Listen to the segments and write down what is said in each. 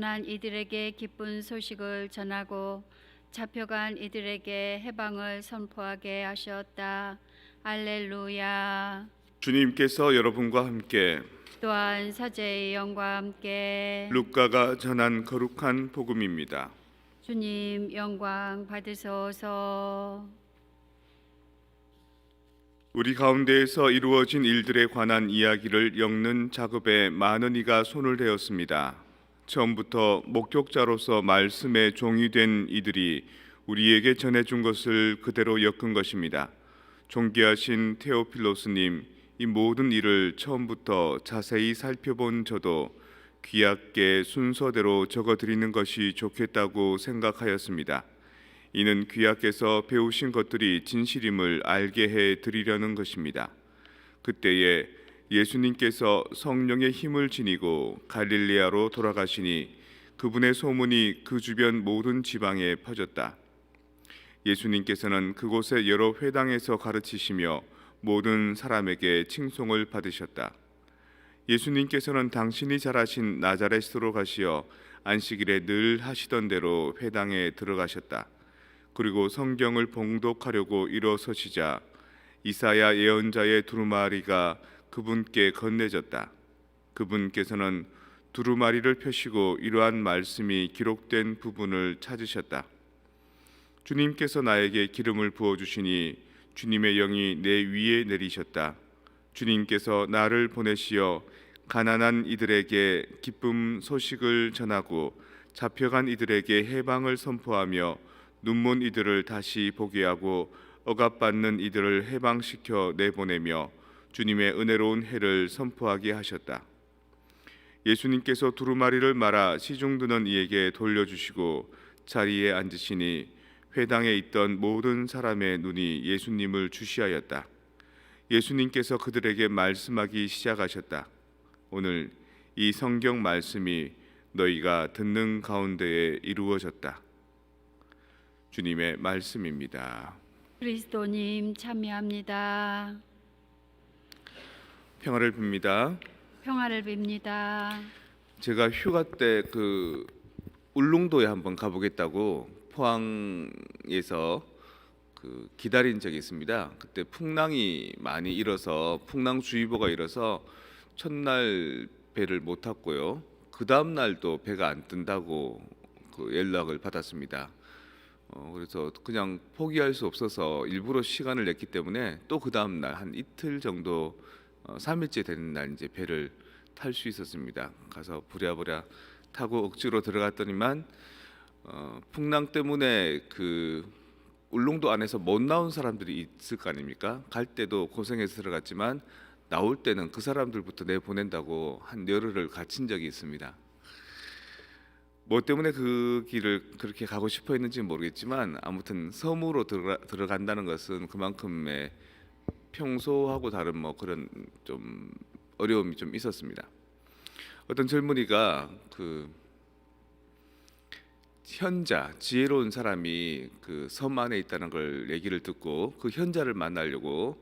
떠난 이들에게 기쁜 소식을 전하고 잡혀간 이들에게 해방을 선포하게 하셨다. 할렐루야. 주님께서 여러분과 함께 또한 사제의 영과 함께 루카가 전한 거룩한 복음입니다. 주님 영광 받으소서. 우리 가운데에서 이루어진 일들에 관한 이야기를 엮는 작업에 많은 이가 손을 대었습니다. 처음부터 목격자로서 말씀의 종이 된 이들이 우리에게 전해준 것을 그대로 엮은 것입니다. 존귀하신 테오필로스님, 이 모든 일을 처음부터 자세히 살펴본 저도 귀하께 순서대로 적어드리는 것이 좋겠다고 생각하였습니다. 이는 귀하께서 배우신 것들이 진실임을 알게 해 드리려는 것입니다. 그때에 예수님께서 성령의 힘을 지니고 갈릴레아로 돌아가시니 그분의 소문이 그 주변 모든 지방에 퍼졌다. 예수님께서는 그곳의 여러 회당에서 가르치시며 모든 사람에게 칭송을 받으셨다. 예수님께서는 당신이 잘하신 나자렛으로 가시어 안식일에 늘 하시던 대로 회당에 들어가셨다. 그리고 성경을 봉독하려고 일어서시자 이사야 예언자의 두루마리가 그분께 건네졌다. 그분께서는 두루마리를 펴시고 이러한 말씀이 기록된 부분을 찾으셨다. 주님께서 나에게 기름을 부어주시니 주님의 영이 내 위에 내리셨다. 주님께서 나를 보내시어 가난한 이들에게 기쁨 소식을 전하고 잡혀간 이들에게 해방을 선포하며 눈먼 이들을 다시 보게 하고 억압받는 이들을 해방시켜 내보내며 주님의 은혜로운 해를 선포하게 하셨다. 예수님께서 두루마리를 말아 시중 드는 이에게 돌려주시고 자리에 앉으시니 회당에 있던 모든 사람의 눈이 예수님을 주시하였다. 예수님께서 그들에게 말씀하기 시작하셨다. 오늘 이 성경 말씀이 너희가 듣는 가운데에 이루어졌다. 주님의 말씀입니다. 그리스도님 참여합니다. 평화를 빕니다. 평화를 빕니다. 제가 휴가 때 울릉도에 한번 가보겠다고 포항에서 기다린 적이 있습니다. 그때 풍랑이 많이 일어서 풍랑주의보가 일어서 첫날 배를 못 탔고요. 그 다음 날도 배가 안 뜬다고 연락을 받았습니다. 그래서 그냥 포기할 수 없어서 일부러 시간을 냈기 때문에 또 그 다음 날 한 이틀 정도 3일째 되는 날 이제 배를 탈 수 있었습니다. 가서 부랴부랴 타고 억지로 들어갔더니만 풍랑 때문에 울릉도 안에서 못 나온 사람들이 있을 거 아닙니까? 갈 때도 고생해서 들어갔지만 나올 때는 그 사람들부터 내보낸다고 한 열흘을 갇힌 적이 있습니다. 뭐 때문에 그 길을 그렇게 가고 싶어 했는지는 모르겠지만 아무튼 섬으로 들어간다는 것은 그만큼의 평소하고 다른 그런 좀 어려움이 좀 있었습니다. 어떤 젊은이가 현자, 지혜로운 사람이 섬 안에 있다는 걸 얘기를 듣고 그 현자를 만나려고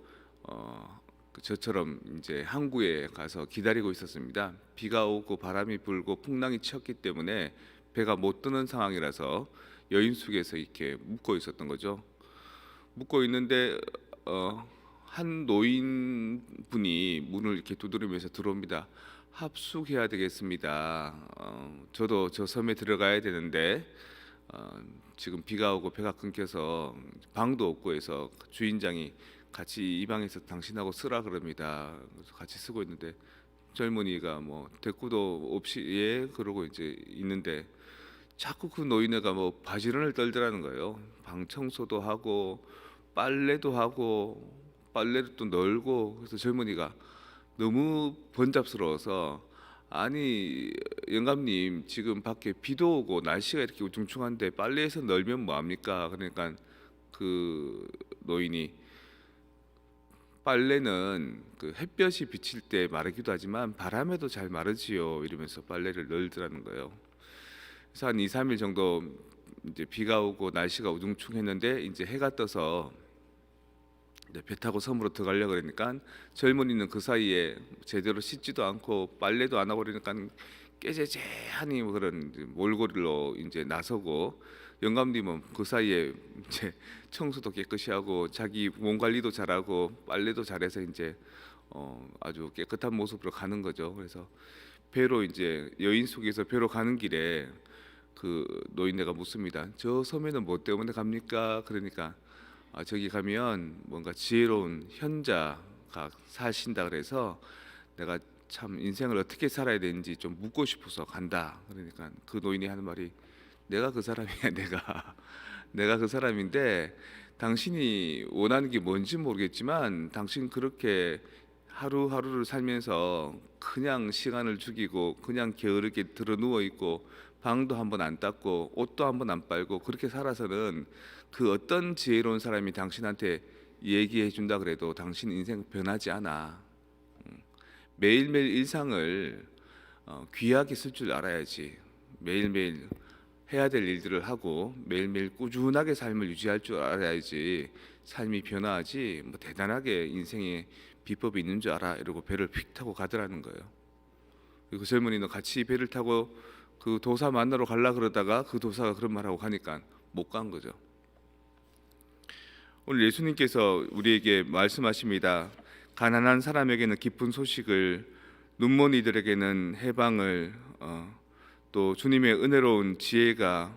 저처럼 이제 항구에 가서 기다리고 있었습니다. 비가 오고 바람이 불고 풍랑이 쳤기 때문에 배가 못 뜨는 상황이라서 여인숙에서 이렇게 묵고 있었던 거죠. 묵고 있는데 한 노인분이 문을 이렇게 두드리면서 들어옵니다. 합숙해야 되겠습니다. 저도 저 섬에 들어가야 되는데 지금 비가 오고 배가 끊겨서 방도 없고 해서 주인장이 같이 이 방에서 당신하고 쓰라 그럽니다. 그래서 같이 쓰고 있는데 젊은이가 대꾸도 없이 예 그러고 이제 있는데 자꾸 그 노인네가 바지런을 떨더라는 거예요. 방 청소도 하고 빨래도 하고 빨래를 또 널고. 그래서 젊은이가 너무 번잡스러워서 아니 영감님 지금 밖에 비도 오고 날씨가 이렇게 우중충한데 빨래해서 널면 뭐합니까? 그러니까 그 노인이 빨래는 햇볕이 비칠 때 마르기도 하지만 바람에도 잘 마르지요 이러면서 빨래를 널더라는 거예요. 그래서 한 2, 3일 정도 이제 비가 오고 날씨가 우중충했는데 이제 해가 떠서 이제 배 타고 섬으로 들어가려고 그러니까 젊은이는 그 사이에 제대로 씻지도 않고 빨래도 안 하고 그러니까 깨재재하니 뭐 그런 이제 몰골로 이제 나서고, 영감님은 그 사이에 이제 청소도 깨끗이 하고 자기 몸 관리도 잘하고 빨래도 잘해서 이제 아주 깨끗한 모습으로 가는 거죠. 그래서 배로 이제 여인 속에서 배로 가는 길에 그 노인네가 묻습니다. 저 섬에는 뭐 때문에 갑니까? 그러니까 저기 가면 뭔가 지혜로운 현자가 사신다 그래서 내가 참 인생을 어떻게 살아야 되는지 좀 묻고 싶어서 간다. 그러니까 그 노인이 하는 말이, 내가 그 사람이야. 내가 그 사람인데 당신이 원하는 게 뭔지 모르겠지만 당신 그렇게 하루하루를 살면서 그냥 시간을 죽이고 그냥 게으르게 들어 누워 있고 방도 한 번 안 닦고 옷도 한 번 안 빨고 그렇게 살아서는 그 어떤 지혜로운 사람이 당신한테 얘기해 준다 그래도 당신 인생 변하지 않아. 매일매일 일상을 귀하게 쓸 줄 알아야지. 매일매일 해야 될 일들을 하고 매일매일 꾸준하게 삶을 유지할 줄 알아야지 삶이 변화하지. 뭐 대단하게 인생에 비법이 있는 줄 알아 이러고 배를 휙 타고 가더라는 거예요. 그리고 젊은이는 같이 배를 타고 그 도사 만나러 가려 그러다가 그 도사가 그런 말하고 가니까 못 간 거죠. 오늘 예수님께서 우리에게 말씀하십니다. 가난한 사람에게는 기쁜 소식을, 눈먼 이들에게는 해방을, 또 주님의 은혜로운 지혜가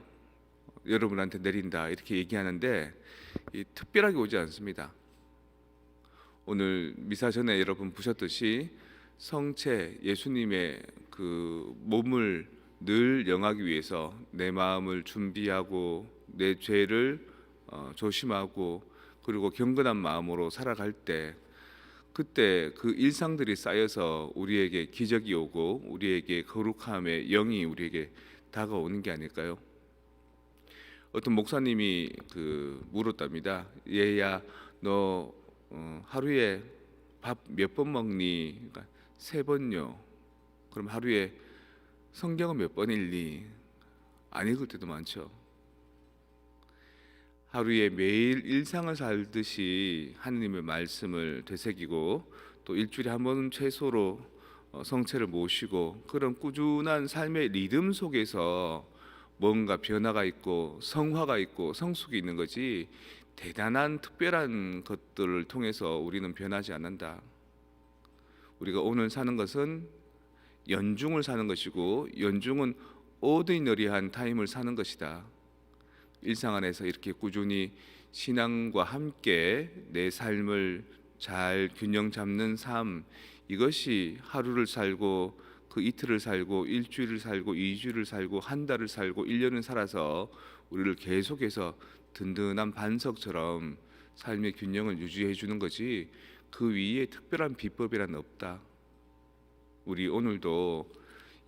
여러분한테 내린다 이렇게 얘기하는데 특별하게 오지 않습니다. 오늘 미사 전에 여러분 보셨듯이 성체 예수님의 그 몸을 늘 영하기 위해서 내 마음을 준비하고 내 죄를 조심하고 그리고 경건한 마음으로 살아갈 때, 그때 그 일상들이 쌓여서 우리에게 기적이 오고 우리에게 거룩함의 영이 우리에게 다가오는 게 아닐까요? 어떤 목사님이 물었답니다. 얘야, 너 하루에 밥 몇 번 먹니? 그러니까 3번요. 그럼 하루에 성경은 몇 번 읽니? 안 읽을 때도 많죠. 하루에 매일 일상을 살듯이 하느님의 말씀을 되새기고 또 일주일에 한 번은 최소로 성체를 모시고 그런 꾸준한 삶의 리듬 속에서 뭔가 변화가 있고 성화가 있고 성숙이 있는 거지, 대단한 특별한 것들을 통해서 우리는 변하지 않는다. 우리가 오늘 사는 것은 연중을 사는 것이고 연중은 오디너리한 타임을 사는 것이다. 일상 안에서 이렇게 꾸준히 신앙과 함께 내 삶을 잘 균형 잡는 삶, 이것이 하루를 살고 그 이틀을 살고 일주일을 살고 2주를 살고 한 달을 살고 1년을 살아서 우리를 계속해서 든든한 반석처럼 삶의 균형을 유지해 주는 거지, 그 위에 특별한 비법이란 없다. 우리 오늘도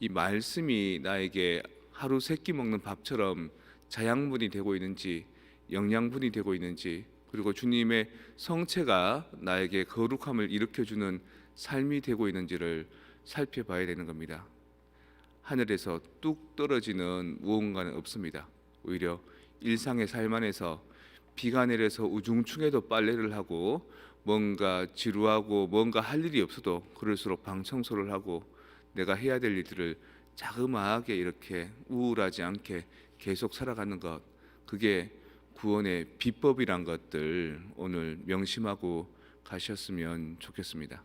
이 말씀이 나에게 하루 3끼 먹는 밥처럼 자양분이 되고 있는지 영양분이 되고 있는지, 그리고 주님의 성체가 나에게 거룩함을 일으켜주는 삶이 되고 있는지를 살펴봐야 되는 겁니다. 하늘에서 뚝 떨어지는 무언가는 없습니다. 오히려 일상의 삶 안에서 비가 내려서 우중충해도 빨래를 하고 뭔가 지루하고 뭔가 할 일이 없어도 그럴수록 방 청소를 하고 내가 해야 될 일들을 자그마하게 이렇게 우울하지 않게 계속 살아가는 것, 그게 구원의 비법이란 것들 오늘 명심하고 가셨으면 좋겠습니다.